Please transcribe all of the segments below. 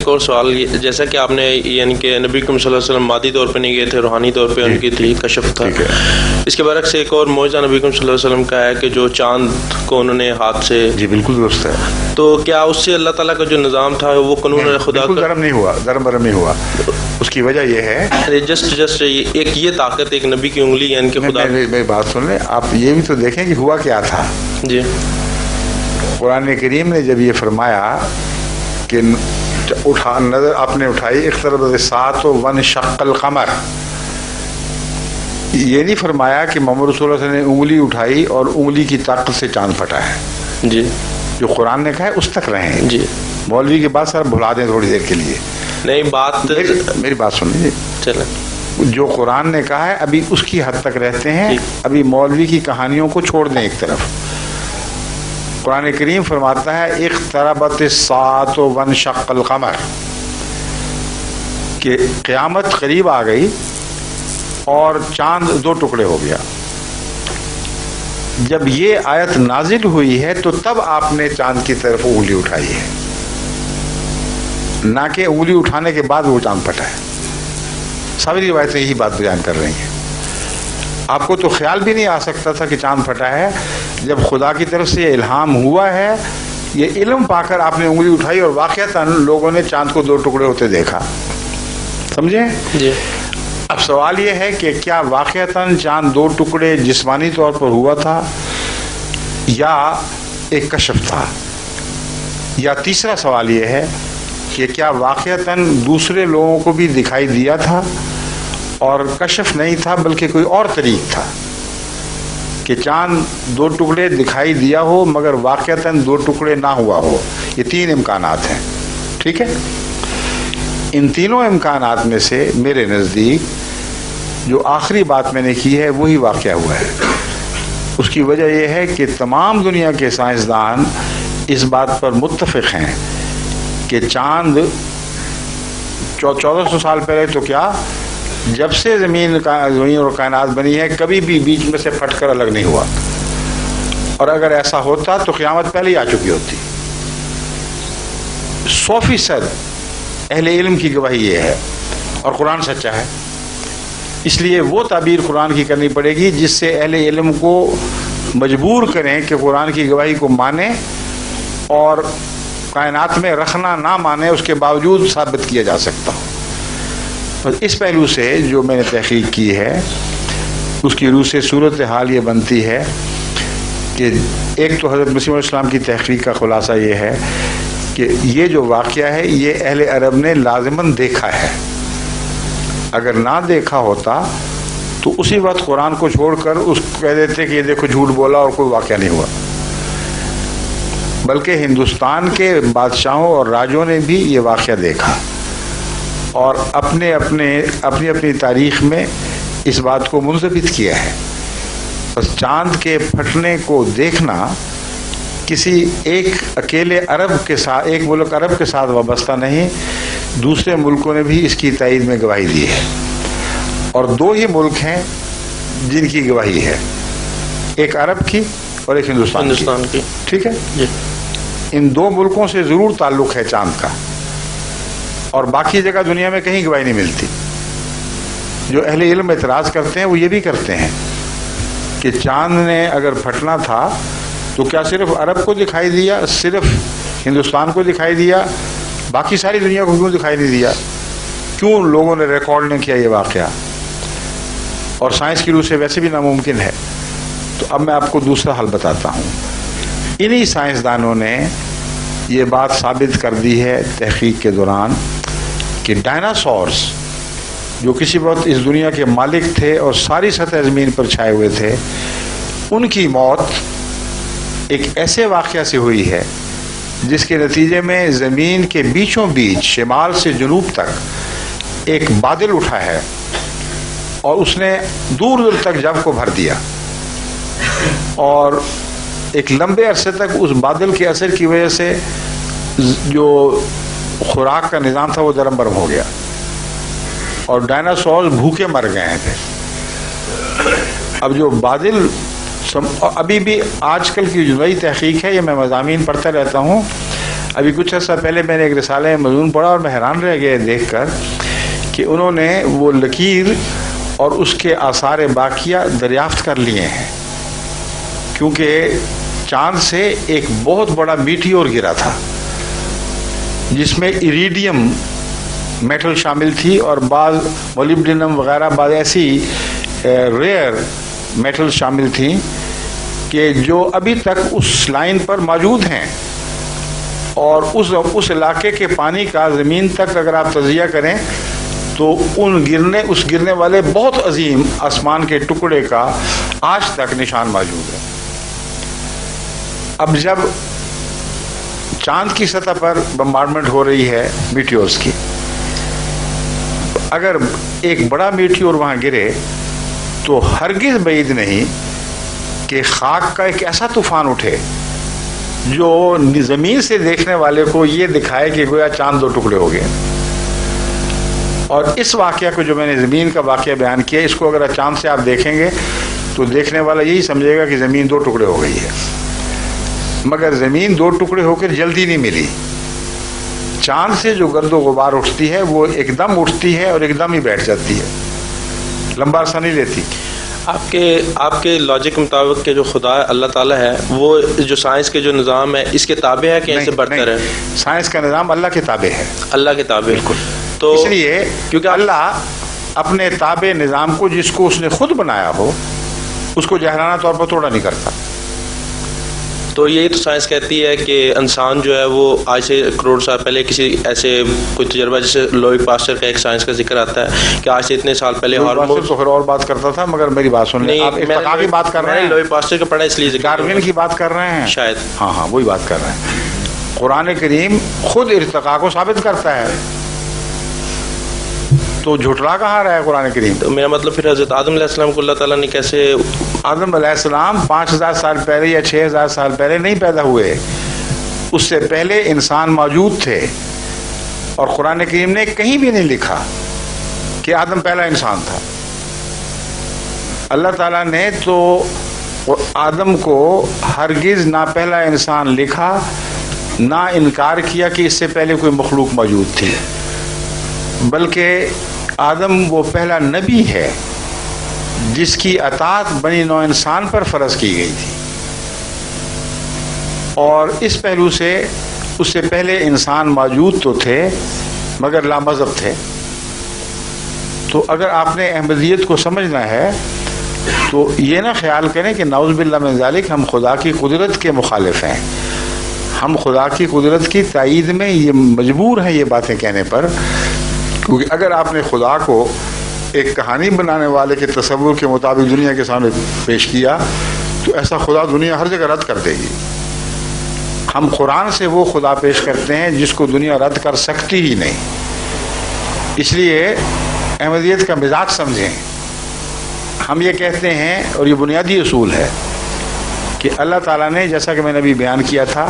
ایک اور سوال، جیسا کہ آپ نے یعنی کہ نبی کریم صلی اللہ علیہ وسلم مادی طور پہ نہیں گئے تھے، روحانی طور پہ ان کی تھی کشف تھا. اس کے برعکس ایک اور معجزہ نبی کریم صلی اللہ علیہ وسلم کا ہے کہ جو چاند کو انہوں نے ہاتھ سے. جی بالکل درست ہے. تو کیا اس سے اللہ تعالیٰ کا جو نظام تھا وہ قانون خدا بالکل درم نہیں ہوا، درم برم نہیں ہوا. اس کی وجہ یہ ہے جسٹ ایک یہ طاقت ایک نبی کی انگلی یعنی کہ خدا. میری بات سن لیں آپ، یہ بھی تو دیکھیں کہ ہوا کیا تھا. جی قرآن کریم نے جب یہ فرمایا کہ اٹھا نظر آپ نے اٹھائی اقتربت الساعۃ وانشق القمر، یہ نہیں فرمایا کہ محمد رسول اللہ صلی اللہ علیہ وسلم نے انگلی اٹھائی اور انگلی کی طاقت سے چاند پھٹا ہے. جی جو قرآن نے کہا ہے اس تک رہیں. جی مولوی کے بعد سر بھلا دیں تھوڑی دیر کے لیے. نہیں بات میری بات سن لیجیے. چلیں جو قرآن نے کہا ہے ابھی اس کی حد تک رہتے ہیں. ابھی مولوی کی کہانیوں کو چھوڑ دیں ایک طرف. قرآن کریم فرماتا ہے اقتربت الساعۃ وانشق القمر، کہ قیامت قریب آ گئی اور چاند دو ٹکڑے ہو گیا. جب یہ آیت نازل ہوئی ہے تو تب آپ نے چاند کی طرف انگلی اٹھائی ہے، نہ کہ انگلی اٹھانے کے بعد وہ چاند پھٹا ہے. ساری روایتیں یہی بات بیان کر رہی ہیں. آپ کو تو خیال بھی نہیں آ سکتا تھا کہ چاند پھٹا ہے. جب خدا کی طرف سے یہ الہام ہوا ہے، یہ علم پا کر آپ نے انگلی اٹھائی اور واقعتاً لوگوں نے چاند کو دو ٹکڑے ہوتے دیکھا. سمجھے؟ جی. اب سوال یہ ہے کہ کیا واقعتاً چاند دو ٹکڑے جسمانی طور پر ہوا تھا یا ایک کشف تھا؟ یا تیسرا سوال یہ ہے کہ کیا واقعتاً دوسرے لوگوں کو بھی دکھائی دیا تھا اور کشف نہیں تھا بلکہ کوئی اور طریق تھا کہ چاند دو ٹکڑے دکھائی دیا ہو مگر واقعتاً دو ٹکڑے نہ ہوا ہو؟ یہ تین امکانات ہیں. ٹھیک ہے. ان تینوں امکانات میں سے میرے نزدیک جو آخری بات میں نے کی ہے وہی واقعہ ہوا ہے. اس کی وجہ یہ ہے کہ تمام دنیا کے سائنسدان اس بات پر متفق ہیں کہ چاند 1400 سال پہلے تو کیا، جب سے زمین اور کائنات بنی ہے کبھی بھی بیچ میں سے پھٹ کر الگ نہیں ہوا. اور اگر ایسا ہوتا تو قیامت پہلے ہی آ چکی ہوتی. 100% اہل علم کی گواہی یہ ہے اور قرآن سچا ہے. اس لیے وہ تعبیر قرآن کی کرنی پڑے گی جس سے اہل علم کو مجبور کریں کہ قرآن کی گواہی کو مانیں اور کائنات میں رکھنا نہ مانے اس کے باوجود ثابت کیا جا سکتا ہو. بس اس پہلو سے جو میں نے تحقیق کی ہے اس کی روح سے صورتحال یہ بنتی ہے کہ ایک تو حضرت مسیح علیہ السلام کی تحقیق کا خلاصہ یہ ہے کہ یہ جو واقعہ ہے یہ اہل عرب نے لازماً دیکھا ہے. اگر نہ دیکھا ہوتا تو اسی وقت قرآن کو چھوڑ کر اس کو کہہ دیتے کہ یہ دیکھو جھوٹ بولا اور کوئی واقعہ نہیں ہوا. بلکہ ہندوستان کے بادشاہوں اور راجوں نے بھی یہ واقعہ دیکھا اور اپنی تاریخ میں اس بات کو منضبط کیا ہے. بس چاند کے پھٹنے کو دیکھنا کسی ایک اکیلے عرب کے ساتھ، ایک ملک عرب کے ساتھ وابستہ نہیں، دوسرے ملکوں نے بھی اس کی تائید میں گواہی دی ہے. اور دو ہی ملک ہیں جن کی گواہی ہے، ایک عرب کی اور ایک ہندوستان کی. ٹھیک ہے جی. ان دو ملکوں سے ضرور تعلق ہے چاند کا، اور باقی جگہ دنیا میں کہیں گواہی نہیں ملتی. جو اہل علم اعتراض کرتے ہیں وہ یہ بھی کرتے ہیں کہ چاند نے اگر پھٹنا تھا تو کیا صرف عرب کو دکھائی دیا، صرف ہندوستان کو دکھائی دیا، باقی ساری دنیا کو کیوں دکھائی نہیں دیا؟ کیوں لوگوں نے ریکارڈ نہیں کیا یہ واقعہ؟ اور سائنس کی روح سے ویسے بھی ناممکن ہے. تو اب میں آپ کو دوسرا حل بتاتا ہوں. انہی سائنسدانوں نے یہ بات ثابت کر دی ہے تحقیق کے دوران کہ ڈائناسورس جو کسی وقت اس دنیا کے مالک تھے اور ساری سطح زمین پر چھائے ہوئے تھے، ان کی موت ایک ایسے واقعہ سے ہوئی ہے جس کے نتیجے میں زمین کے بیچوں بیچ شمال سے جنوب تک ایک بادل اٹھا ہے اور اس نے دور دور تک جب کو بھر دیا، اور ایک لمبے عرصے تک اس بادل کے اثر کی وجہ سے جو خوراک کا نظام تھا وہ درم برم ہو گیا اور ڈائناسور بھوکے مر گئے تھے. اب جو بادل ابھی بھی آج کل کی جو نئی تحقیق ہے، یہ میں مضامین پڑھتا رہتا ہوں، ابھی کچھ عرصہ پہلے میں نے ایک رسالہ مضمون پڑھا اور میں حیران رہ گیا دیکھ کر کہ انہوں نے وہ لکیر اور اس کے آثار باقیہ دریافت کر لیے ہیں، کیونکہ چاند سے ایک بہت بڑا میٹیور گرا تھا جس میں ایریڈیم میٹل شامل تھی اور بعض مولیبڈینم وغیرہ بعض ایسی ریئر میٹل شامل تھیں کہ جو ابھی تک اس لائن پر موجود ہیں، اور اس علاقے کے پانی کا زمین تک اگر آپ تجزیہ کریں تو اس گرنے والے بہت عظیم آسمان کے ٹکڑے کا آج تک نشان موجود ہے۔ اب جب چاند کی سطح پر بمبارڈمنٹ ہو رہی ہے میٹیورز کی، اگر ایک بڑا میٹیور وہاں گرے تو ہرگز بعید نہیں کہ خاک کا ایک ایسا طوفان اٹھے جو زمین سے دیکھنے والے کو یہ دکھائے کہ گویا چاند دو ٹکڑے ہو گئے۔ اور اس واقعہ کو جو میں نے زمین کا واقعہ بیان کیا، اس کو اگر چاند سے آپ دیکھیں گے تو دیکھنے والا یہی سمجھے گا کہ زمین دو ٹکڑے ہو گئی ہے، مگر زمین دو ٹکڑے ہو کر جلدی نہیں ملی۔ چاند سے جو گرد و غبار اٹھتی ہے وہ ایک دم اٹھتی ہے اور ایک دم ہی بیٹھ جاتی ہے، لمبا عرصہ نہیں لیتی۔ آپ کے لاجک کے مطابق کہ جو خدا اللہ تعالیٰ ہے وہ جو سائنس کے جو نظام ہے اس کے تابع ہے کہ ایسے برتر ہے؟ سائنس کا نظام اللہ کے تابع ہے، اللہ کے تابع، بالکل۔ تو اس لیے کیونکہ اللہ اپنے تابع نظام کو جس کو اس نے خود بنایا ہو اس کو جاہلانہ طور پر توڑا نہیں کرتا۔ تو یہی تو سائنس کہتی ہے کہ انسان جو ہے وہ آج سے کروڑ سال پہلے کسی ایسے کوئی تجربہ، جیسے لوئک پاسٹر کا ایک سائنس کا ذکر آتا ہے کہ آج سے اتنے سال پہلے تو پھر اور بات کرتا تھا، مگر میری بات سن لیں، آپ ارتقاء کی بات کر رہے ہیں، لوئک پاسٹر کا پڑھا اس لیے ڈارون کی بات کر رہے ہیں شاید، ہاں وہی بات کر رہے ہیں۔ قرآن کریم خود ارتقاء کو ثابت کرتا ہے، تو جھٹلا کہاں رہا ہے قرآن کریم؟ تو میرا مطلب پھر حضرت آدم علیہ السلام کو اللہ تعالیٰ نے کیسے؟ آدم علیہ السلام 5000 سال پہلے یا 6000 سال پہلے نہیں پیدا ہوئے، اس سے پہلے انسان موجود تھے، اور قرآن کریم نے کہیں بھی نہیں لکھا کہ آدم پہلا انسان تھا۔ اللہ تعالیٰ نے تو آدم کو ہرگز نہ پہلا انسان لکھا، نہ انکار کیا کہ اس سے پہلے کوئی مخلوق موجود تھی، بلکہ آدم وہ پہلا نبی ہے جس کی اطاعت بنی نوع انسان پر فرض کی گئی تھی، اور اس پہلو سے اس سے پہلے انسان موجود تو تھے مگر لامذہب تھے۔ تو اگر آپ نے احمدیت کو سمجھنا ہے تو یہ نہ خیال کریں کہ نعوذ باللہ من ذالک ہم خدا کی قدرت کے مخالف ہیں، ہم خدا کی قدرت کی تائید میں یہ مجبور ہیں یہ باتیں کہنے پر، کیونکہ اگر آپ نے خدا کو ایک کہانی بنانے والے کے تصور کے مطابق دنیا کے سامنے پیش کیا تو ایسا خدا دنیا ہر جگہ رد کر دے گی۔ ہم قرآن سے وہ خدا پیش کرتے ہیں جس کو دنیا رد کر سکتی ہی نہیں۔ اس لیے احمدیت کا مزاج سمجھیں، ہم یہ کہتے ہیں اور یہ بنیادی اصول ہے کہ اللہ تعالیٰ نے، جیسا کہ میں نے ابھی بیان کیا تھا،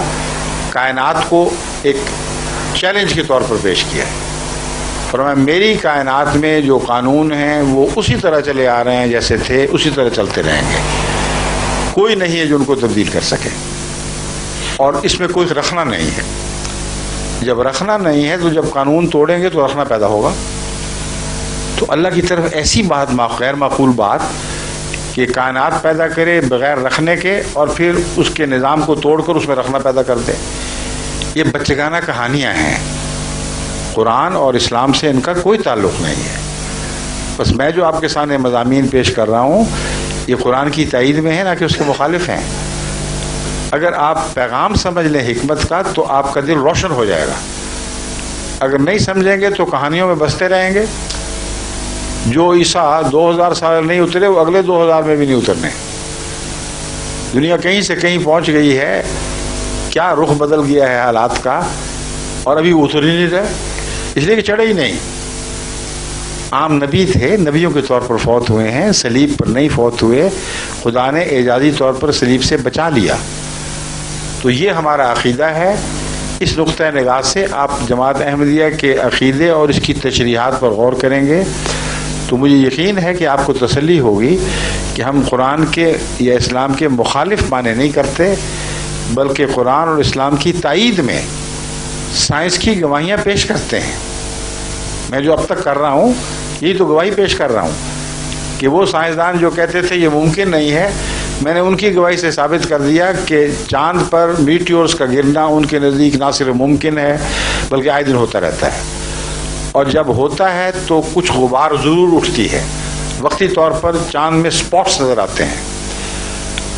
کائنات کو ایک چیلنج کے طور پر پیش کیا ہے۔ فرمایا میری کائنات میں جو قانون ہیں وہ اسی طرح چلے آ رہے ہیں جیسے تھے، اسی طرح چلتے رہیں گے، کوئی نہیں ہے جو ان کو تبدیل کر سکے، اور اس میں کوئی رکھنا نہیں ہے۔ جب رکھنا نہیں ہے تو جب قانون توڑیں گے تو رکھنا پیدا ہوگا۔ تو اللہ کی طرف ایسی بات غیر معقول بات کہ کائنات پیدا کرے بغیر رکھنے کے اور پھر اس کے نظام کو توڑ کر اس میں رکھنا پیدا کر دے، یہ بچگانہ کہانیاں ہیں، قرآن اور اسلام سے ان کا کوئی تعلق نہیں ہے۔ بس میں جو آپ کے سامنے مضامین پیش کر رہا ہوں یہ قرآن کی تائید میں ہے، نہ کہ اس کے مخالف ہیں۔ اگر آپ پیغام سمجھ لیں حکمت کا تو آپ کا دل روشن ہو جائے گا، اگر نہیں سمجھیں گے تو کہانیوں میں بستے رہیں گے۔ جو عیسیٰ 2000 سال نہیں اترے وہ اگلے 2000 میں بھی نہیں اترنے۔ دنیا کہیں سے کہیں پہنچ گئی ہے، کیا رخ بدل گیا ہے حالات کا، اور ابھی اتر ہی نہیں رہے، اس لیے کہ چڑھے ہی نہیں۔ عام نبی تھے، نبیوں کے طور پر فوت ہوئے ہیں، صلیب پر نہیں فوت ہوئے، خدا نے اعجازی طور پر صلیب سے بچا لیا۔ تو یہ ہمارا عقیدہ ہے۔ اس نقطۂ نگاہ سے آپ جماعت احمدیہ کے عقیدے اور اس کی تشریحات پر غور کریں گے تو مجھے یقین ہے کہ آپ کو تسلی ہوگی کہ ہم قرآن کے یا اسلام کے مخالف معنی نہیں کرتے، بلکہ قرآن اور اسلام کی تائید میں سائنس کی گواہیاں پیش کرتے ہیں. میں جو اب تک کر رہا ہوں یہی تو گواہی پیش کر رہا ہوں کہ وہ سائنسدان جو کہتے تھے یہ ممکن نہیں ہے، میں نے ان کی گواہی سے ثابت کر دیا کہ چاند پر میٹیورز کا گرنا ان کے نزدیک نہ صرف ممکن ہے بلکہ آئے دن ہوتا رہتا ہے، اور جب ہوتا ہے تو کچھ غبار ضرور اٹھتی ہے، وقتی طور پر چاند میں سپاٹس نظر آتے ہیں.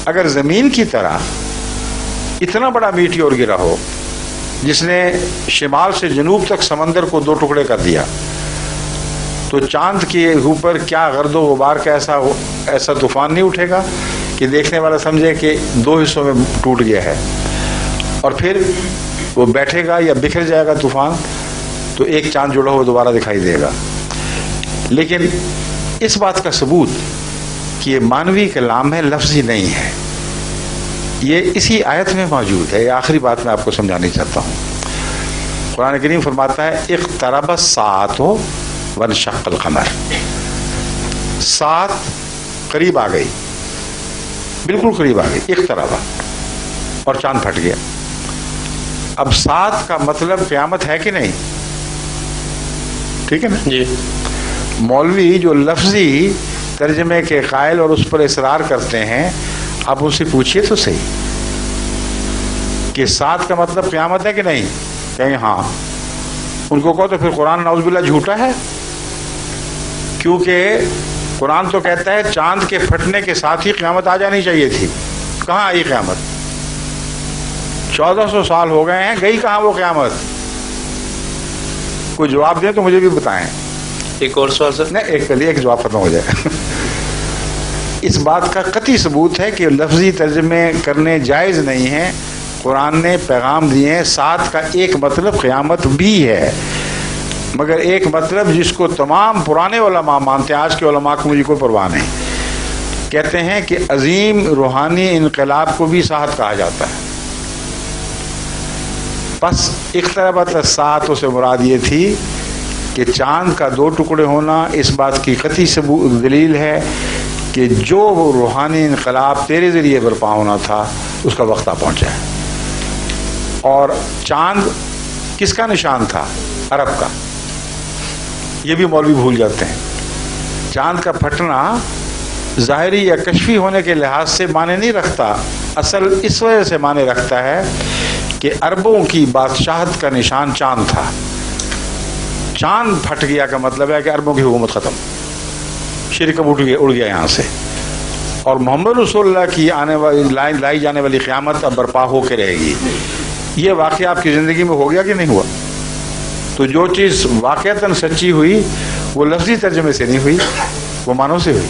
اگر زمین کی طرح اتنا بڑا میٹیور گرا ہو جس نے شمال سے جنوب تک سمندر کو 2 ٹکڑے کر دیا، تو چاند کے اوپر کیا گرد و غبار کا ایسا طوفان نہیں اٹھے گا کہ دیکھنے والا سمجھے کہ 2 حصوں میں ٹوٹ گیا ہے، اور پھر وہ بیٹھے گا یا بکھر جائے گا طوفان تو ایک چاند جڑا ہوا دوبارہ دکھائی دے گا. لیکن اس بات کا ثبوت کہ یہ مانوی کلام ہے، لفظی نہیں ہے، یہ اسی آیت میں موجود ہے. یہ آخری بات میں آپ کو سمجھانی چاہتا ہوں. قرآن کریم فرماتا ہے اقترب الساعۃ وانشق القمر. ساعت قریب آ گئی، بالکل قریب آ گئی، اقترب، اور چاند پھٹ گیا. اب ساعت کا مطلب قیامت ہے کہ نہیں؟ ٹھیک ہے نا جی. مولوی جو لفظی ترجمے کے قائل اور اس پر اصرار کرتے ہیں، آپ ان سے پوچھئے تو صحیح کہ ساعت کا مطلب قیامت ہے کہ نہیں؟ کہیں ہاں. ان کو کہو تو پھر قرآن نعوذ باللہ جھوٹا ہے، کیونکہ قرآن تو کہتا ہے چاند کے پھٹنے کے ساتھ ہی قیامت آ جانی چاہیے تھی. کہاں آئی قیامت؟ 1400 سال ہو گئے ہیں، گئی کہاں وہ قیامت؟ کوئی جواب دیں تو مجھے بھی بتائیں. ایک اور سوال سر. نہیں، ایک جواب ختم ہو جائے. اس بات کا قطعی ثبوت ہے کہ لفظی ترجمے کرنے جائز نہیں ہیں. قرآن نے پیغام دیے ہیں. ساتھ کا ایک مطلب قیامت بھی ہے، مگر ایک مطلب جس کو تمام پرانے علماء مانتے ہیں، آج کے علماء کو مجھے کوئی پرواہ نہیں، کہتے ہیں کہ عظیم روحانی انقلاب کو بھی ساعت کہا جاتا ہے. بس اقتربت الساعۃ سے مراد یہ تھی کہ چاند کا 2 ٹکڑے ہونا اس بات کی قطعی دلیل ہے کہ جو روحانی انقلاب تیرے ذریعے برپا ہونا تھا اس کا وقت آ پہنچا ہے. اور چاند کس کا نشان تھا؟ عرب کا. یہ بھی مولوی بھول جاتے ہیں. چاند کا پھٹنا ظاہری یا کشفی ہونے کے لحاظ سے معنی نہیں رکھتا، اصل اس وجہ سے معنی رکھتا ہے کہ عربوں کی بادشاہت کا نشان چاند تھا. چاند پھٹ گیا کا مطلب ہے کہ عربوں کی حکومت ختم، شرک اب اڑ گیا یہاں سے، اور محمد رسول اللہ کی آنے والی لائی جانے والی قیامت اب برپا ہو کے رہے گی. یہ واقعہ آپ کی زندگی میں ہو گیا کہ نہیں ہوا؟ تو جو چیز واقعتاً سچی ہوئی وہ لفظی ترجمے سے نہیں ہوئی، وہ معنوں سے ہوئی.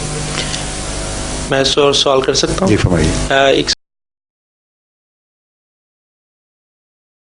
میں سوال کر سکتا ہوں؟ جی فرمائیے. ایک